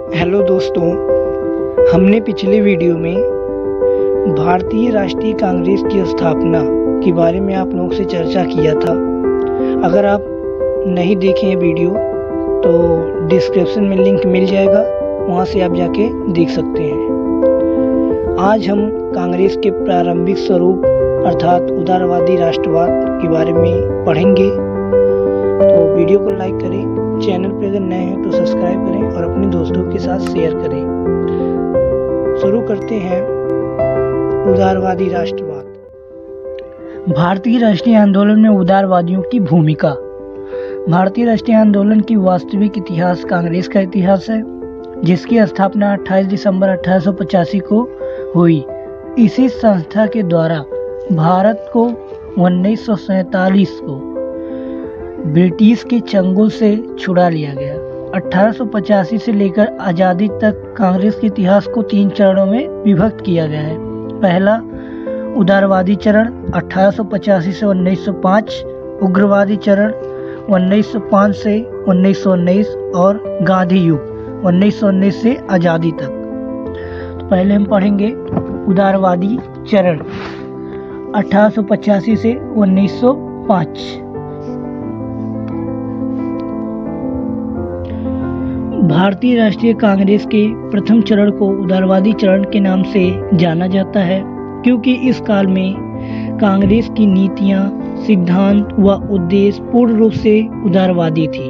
Hello दोस्तों, हमने पिछले वीडियो में भारतीय राष्ट्रीय कांग्रेस की स्थापना के बारे में आप लोगों से चर्चा किया था। अगर आप नहीं देखे हैं वीडियो तो डिस्क्रिप्शन में लिंक मिल जाएगा, वहां से आप जाके देख सकते हैं। आज हम कांग्रेस के प्रारंभिक स्वरूप अर्थात उदारवादी राष्ट्रवाद के बारे में पढ़ेंगे। तो वीडियो को लाइक करें, चैनल पर अगर नए हैं तो सब्सक्राइब करें और अपने दोस्तों के साथ शेयर करें। शुरू करते हैं उदारवादी राष्ट्रवाद। भारतीय राष्ट्रीय आंदोलन में उदारवादियों की भूमिका। भारतीय राष्ट्रीय आंदोलन की वास्तविक इतिहास कांग्रेस का इतिहास है, जिसकी स्थापना 28 दिसंबर 1885 को हुई। इसी संस्था के द्वारा भारत को 1947 को ब्रिटिश के चंगुल से छुड़ा लिया गया। 1885 से लेकर आजादी तक कांग्रेस के इतिहास को 3 चरणों में विभक्त किया गया है। पहला उदारवादी चरण 1885 से 1905, उग्रवादी चरण 1905 से 1919 और गांधी युग 1919 से आजादी तक। तो पहले हम पढ़ेंगे उदारवादी चरण 1885 से 1905। भारतीय राष्ट्रीय कांग्रेस के प्रथम चरण को उदारवादी चरण के नाम से जाना जाता है, क्योंकि इस काल में कांग्रेस की नीतियां, सिद्धांत व उद्देश्य पूर्ण रूप से उदारवादी थी।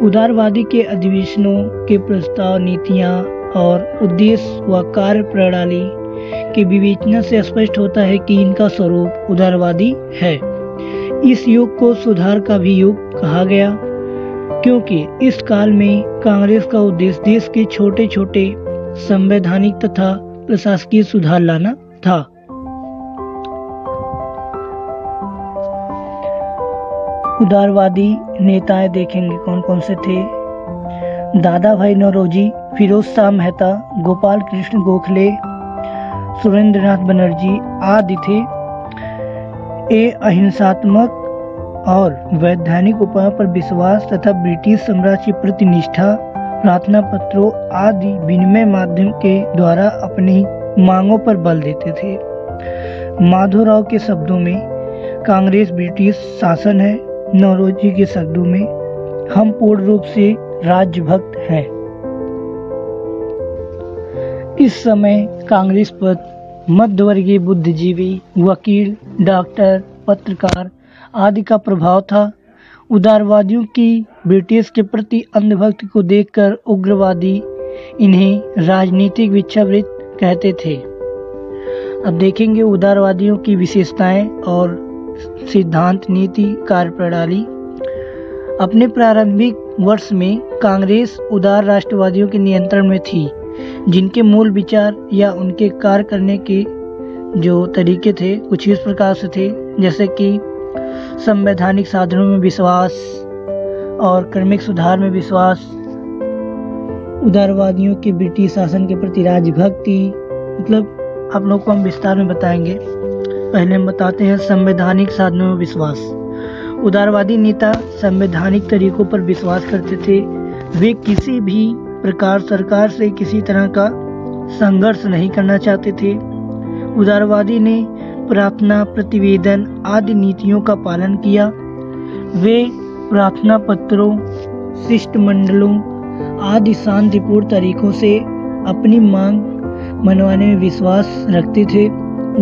उदारवादी के अधिवेशनों के प्रस्ताव, नीतियां और उद्देश्य व कार्य प्रणाली के विवेचना से स्पष्ट होता है कि इनका स्वरूप उदारवादी है। इस युग को सुधार का भी युग कहा गया, क्योंकि इस काल में कांग्रेस का उद्देश्य देश के छोटे छोटे संवैधानिक तथा प्रशासकीय सुधार लाना था। उदारवादी नेताएं देखेंगे कौन कौन से थे। दादा भाई नौरोजी, फिरोज शाह मेहता, गोपाल कृष्ण गोखले, सुरेंद्रनाथ बनर्जी आदि थे। ये अहिंसात्मक और वैधानिक उपायों पर विश्वास तथा ब्रिटिश साम्राज्य के प्रति निष्ठा, प्रार्थना पत्रों आदि विनिमय माध्यम के द्वारा अपनी मांगों पर बल देते थे। माधवराव के शब्दों में कांग्रेस ब्रिटिश शासन है, नौरोजी के शब्दों में हम पूर्ण रूप से राजभक्त हैं। इस समय कांग्रेस पर मध्यवर्गीय बुद्धिजीवी, वकील, डॉक्टर, पत्रकार आदि का प्रभाव था। उदारवादियों की ब्रिटिश के प्रति अंधभक्ति को देखकर उग्रवादी इन्हें राजनीतिक भिक्षावृत्ति कहते थे। अब देखेंगे उदारवादियों की विशेषताएं और सिद्धांत, नीति, कार्यप्रणाली। अपने प्रारंभिक वर्ष में कांग्रेस उदार राष्ट्रवादियों के नियंत्रण में थी, जिनके मूल विचार या उनके कार्य करने के जो तरीके थे कुछ इस प्रकार से थे, जैसे कि संवैधानिक साधनों में विश्वास और क्रमिक सुधार में विश्वास, उदारवादियों के ब्रिटिश शासन के प्रति राजभक्ति। मतलब आप लोग को हम विस्तार में बताएंगे। पहले हम बताते हैं संवैधानिक साधनों में विश्वास। उदारवादी नेता संवैधानिक तरीकों पर विश्वास करते थे। वे किसी भी प्रकार सरकार से किसी तरह का संघर्ष नहीं करना चाहते थे। उदारवादी ने प्रार्थना, प्रतिवेदन आदि नीतियों का पालन किया। वे प्रार्थना पत्रों, शिष्टमंडलों आदि शांतिपूर्ण तरीकों से अपनी मांग मनवाने में विश्वास रखते थे।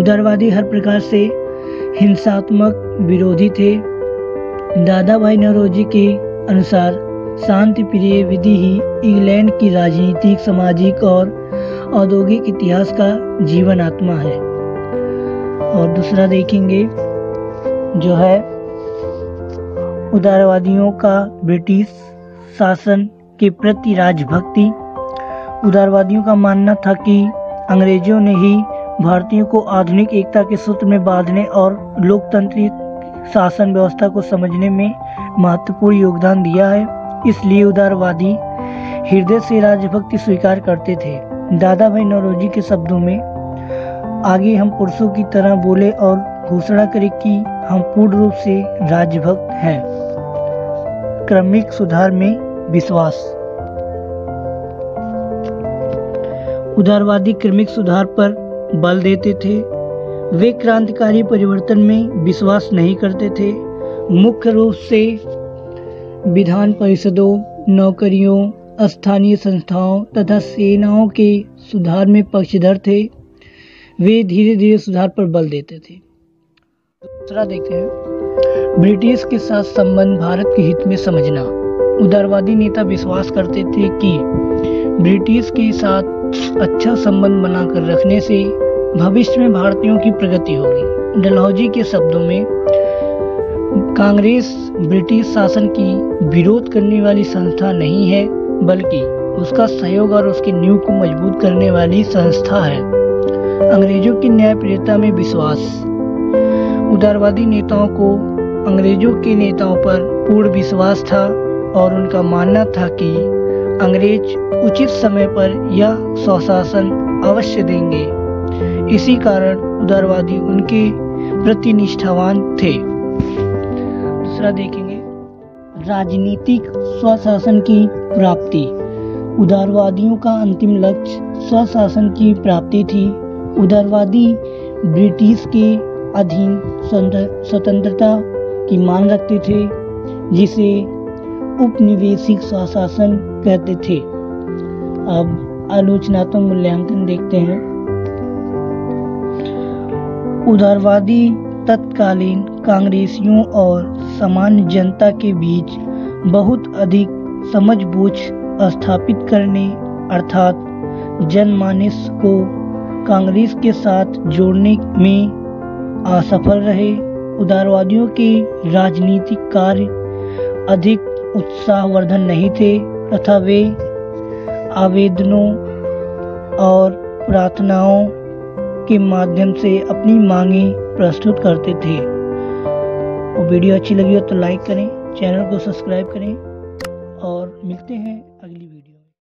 उदारवादी हर प्रकार से हिंसात्मक विरोधी थे। दादा भाई नौरोजी के अनुसार शांति प्रिय विधि ही इंग्लैंड की राजनीतिक, सामाजिक और औद्योगिक इतिहास का जीवन आत्मा है। और दूसरा देखेंगे जो है उदारवादियों का ब्रिटिश शासन के प्रति राजभक्ति। उदारवादियों का मानना था कि अंग्रेजों ने ही भारतीयों को आधुनिक एकता के सूत्र में बांधने और लोकतांत्रिक शासन व्यवस्था को समझने में महत्वपूर्ण योगदान दिया है। इसलिए उदारवादी हृदय से राजभक्ति स्वीकार करते थे। दादा भाई नौरोजी के शब्दों में आगे हम पुरुषों की तरह बोले और घोषणा करें कि हम पूर्ण रूप से राजभक्त हैं। क्रमिक सुधार में विश्वास। उदारवादी क्रमिक सुधार पर बल देते थे। वे क्रांतिकारी परिवर्तन में विश्वास नहीं करते थे। मुख्य रूप से विधान परिषदों, नौकरियों, स्थानीय संस्थाओं तथा सेनाओं के सुधार में पक्षधर थे। वे धीरे धीरे सुधार पर बल देते थे। दूसरा देखते हैं, ब्रिटिश के साथ संबंध भारत के हित में समझना। उदारवादी नेता विश्वास करते थे कि ब्रिटिश के साथ अच्छा संबंध बनाकर रखने से भविष्य में भारतीयों की प्रगति होगी। डलहौजी के शब्दों में, कांग्रेस ब्रिटिश शासन की विरोध करने वाली संस्था नहीं है, बल्कि उसका सहयोग और उसकी नींव को मजबूत करने वाली संस्था है। अंग्रेजों की न्यायप्रियता में विश्वास। उदारवादी नेताओं को अंग्रेजों के नेताओं पर पूर्ण विश्वास था और उनका मानना था कि अंग्रेज उचित समय पर यह स्वशासन अवश्य देंगे। इसी कारण उदारवादी उनके प्रति निष्ठावान थे। दूसरा देखेंगे, राजनीतिक स्वशासन की प्राप्ति। उदारवादियों का अंतिम लक्ष्य स्वशासन की प्राप्ति थी। उदारवादी ब्रिटिश के अधीन स्वतंत्रता की मांग रखते थे, जिसे उपनिवेशिक स्वशासन कहते थे। अब आलोचनात्मक मूल्यांकन देखते हैं। उदारवादी तत्कालीन कांग्रेसियों और सामान्य जनता के बीच बहुत अधिक समझबूझ स्थापित करने अर्थात जनमानस को कांग्रेस के साथ जोड़ने में असफल रहे। उदारवादियों के राजनीतिक कार्य अधिक उत्साहवर्धन नहीं थे तथा वे आवेदनों और प्रार्थनाओं के माध्यम से अपनी मांगे प्रस्तुत करते थे। और वीडियो अच्छी लगी हो तो लाइक करें, चैनल को सब्सक्राइब करें और मिलते हैं अगली वीडियो।